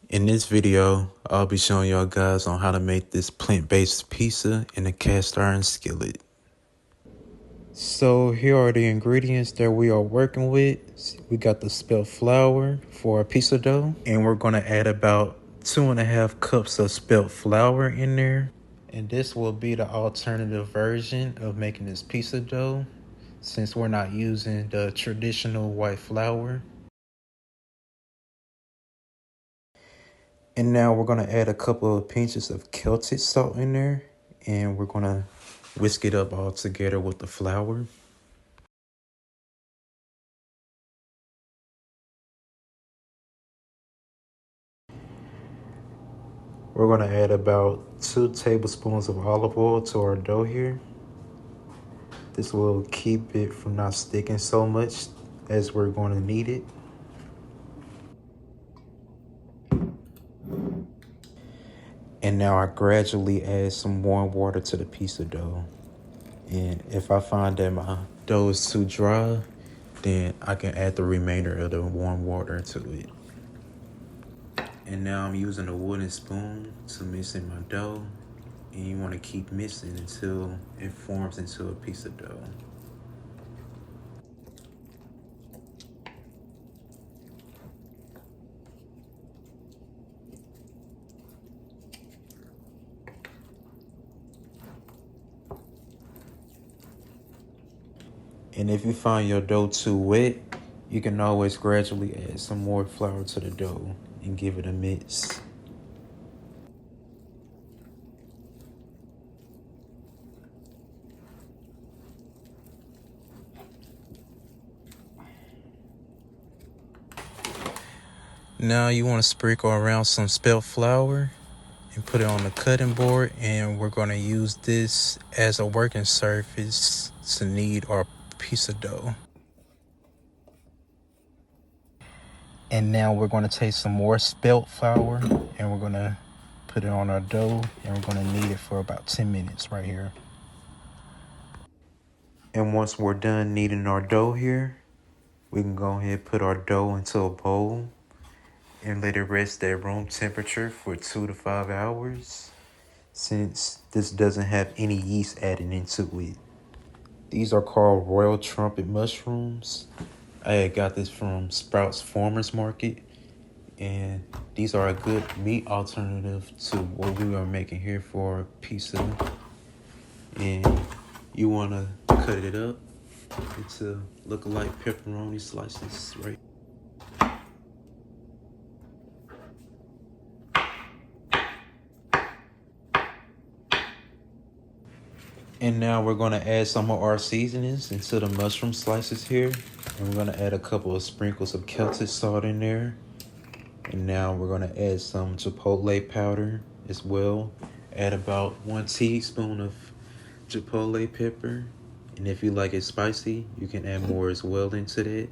In this video, I'll be showing y'all guys on how to make this plant-based pizza in a cast iron skillet. So here are the ingredients that we are working with. We got the spelt flour for our pizza dough, and we're gonna add about 2.5 cups of spelt flour in there. And this will be the alternative version of making this pizza dough, since we're not using the traditional white flour. And now we're going to add a couple of pinches of Celtic salt in there. And we're going to whisk it up all together with the flour. We're going to add about 2 tablespoons of olive oil to our dough here. This will keep it from not sticking so much as we're going to need it. And now I gradually add some warm water to the pizza dough. And if I find that my dough is too dry, then I can add the remainder of the warm water to it. And now I'm using a wooden spoon to mix in my dough. And you want to keep mixing until it forms into a piece of dough. And if you find your dough too wet, you can always gradually add some more flour to the dough and give it a mix. Now you want to sprinkle around some spelt flour and put it on the cutting board, and we're going to use this as a working surface to knead our piece of dough. And now we're going to take some more spelt flour and we're going to put it on our dough, and we're going to knead it for about 10 minutes right here. And once we're done kneading our dough here, we can go ahead and put our dough into a bowl and let it rest at room temperature for 2 to 5 hours, since this doesn't have any yeast added into it. These are called Royal Trumpet mushrooms. I had got this from Sprouts Farmers Market, and these are a good meat alternative to what we are making here for pizza. And you want to cut it up into look-alike pepperoni slices, right? And now we're going to add some of our seasonings into the mushroom slices here. And we're going to add a couple of sprinkles of Celtic salt in there. And now we're going to add some chipotle powder as well. Add about 1 teaspoon of chipotle pepper. And if you like it spicy, you can add more as well into that.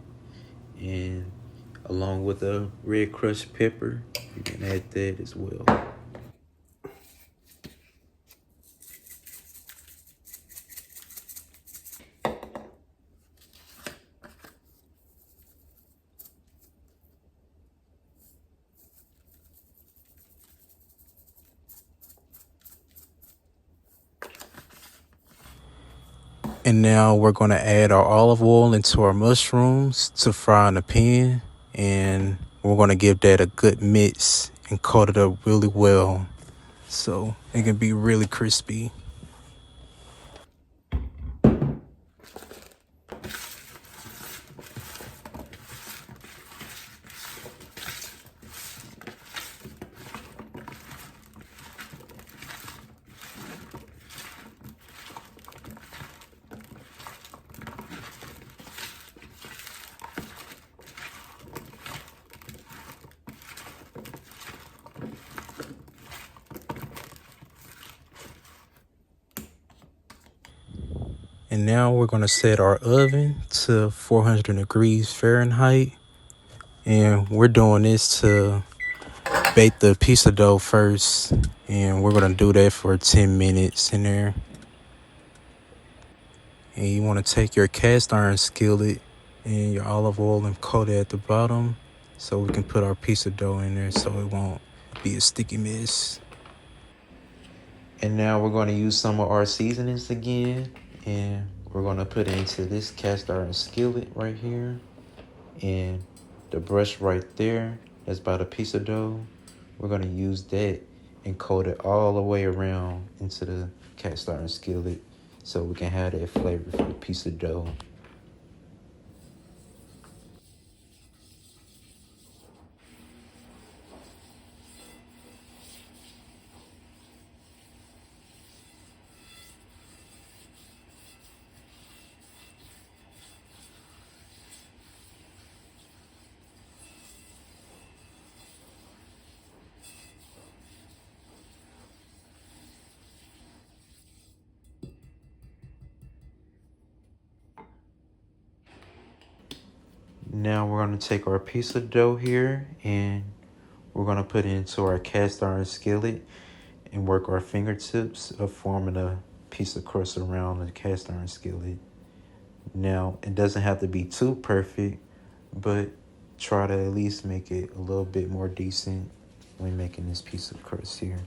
And along with the red crushed pepper, you can add that as well. And now we're going to add our olive oil into our mushrooms to fry in the pan. And we're going to give that a good mix and coat it up really well so it can be really crispy. And now we're going to set our oven to 400 degrees Fahrenheit. And we're doing this to bake the pizza dough first. And we're going to do that for 10 minutes in there. And you want to take your cast iron skillet and your olive oil and coat it at the bottom. so we can put our piece of dough in there so it won't be a sticky mess. And now we're going to use some of our seasonings again, and we're going to put it into this cast iron skillet right here, and the brush right there, that's about a piece of dough. We're going to use that and coat it all the way around into the cast iron skillet so we can have that flavor for the piece of dough. Now we're going to take our piece of dough here and we're going to put it into our cast iron skillet and work our fingertips of forming a piece of crust around the cast iron skillet. Now, it doesn't have to be too perfect, but try to at least make it a little bit more decent when making this piece of crust here.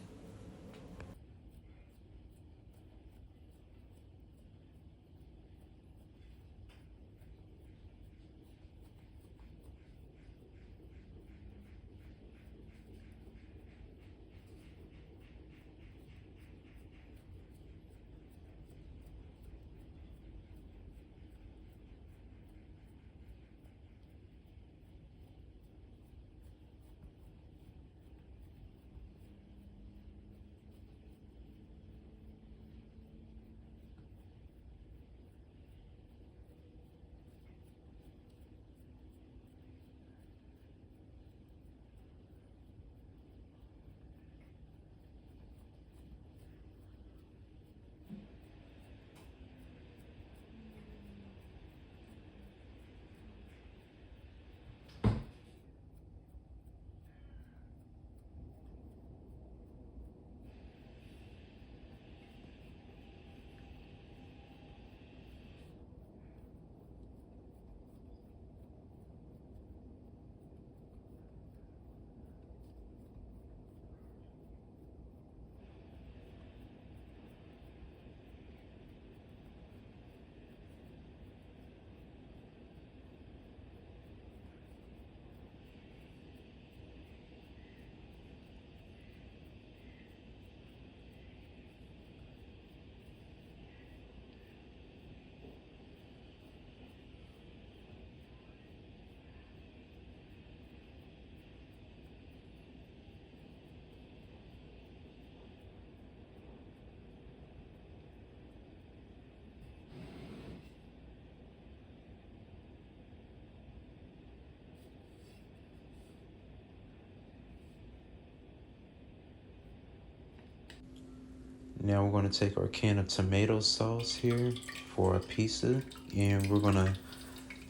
Now we're going to take our can of tomato sauce here for our pizza, and we're going to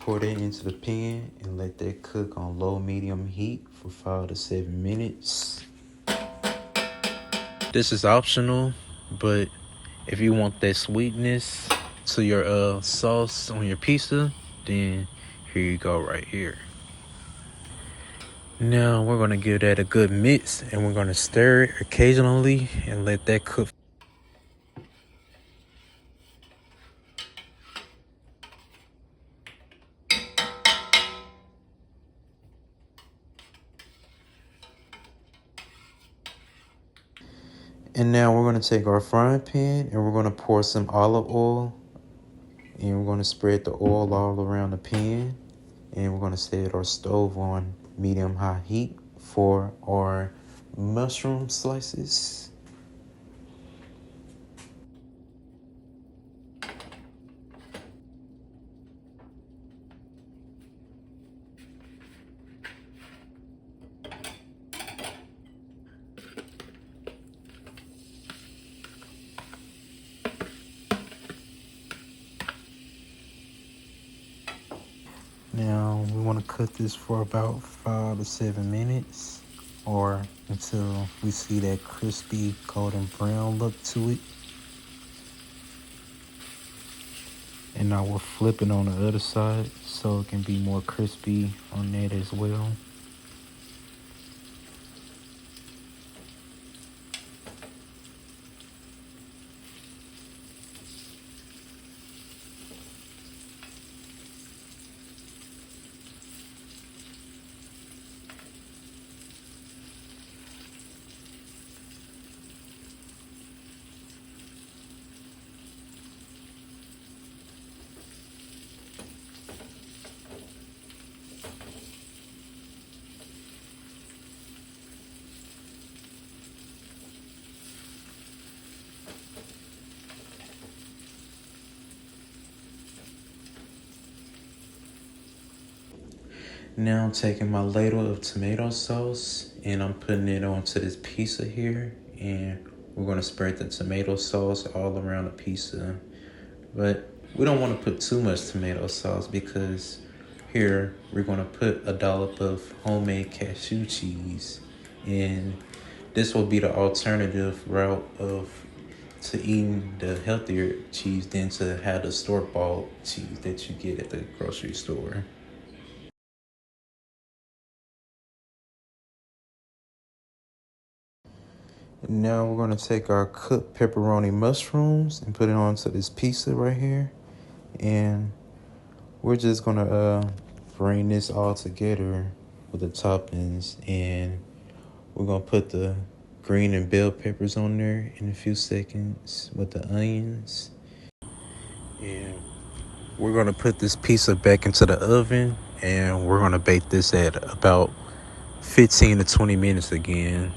pour that into the pan and let that cook on low medium heat for 5 to 7 minutes. This is optional, but if you want that sweetness to your sauce on your pizza, then here you go right here. Now we're going to give that a good mix, and we're going to stir it occasionally and let that cook. And now we're going to take our frying pan and we're going to pour some olive oil, and we're going to spread the oil all around the pan, and we're going to set our stove on medium-high heat for our mushroom slices. Now we want to cook this for about 5 to 7 minutes, or until we see that crispy golden brown look to it. And now we're flipping on the other side so it can be more crispy on that as well. Now I'm taking my ladle of tomato sauce and I'm putting it onto this pizza here, and we're gonna spread the tomato sauce all around the pizza. But we don't want to put too much tomato sauce because here we're gonna put a dollop of homemade cashew cheese, and this will be the alternative route of to eating the healthier cheese than to have the store-bought cheese that you get at the grocery store. And now we're gonna take our cooked pepperoni mushrooms and put it onto this pizza right here, and we're just gonna bring this all together with the toppings, and we're gonna put the green and bell peppers on there in a few seconds with the onions. And we're gonna put this pizza back into the oven, and we're gonna bake this at about 15 to 20 minutes again.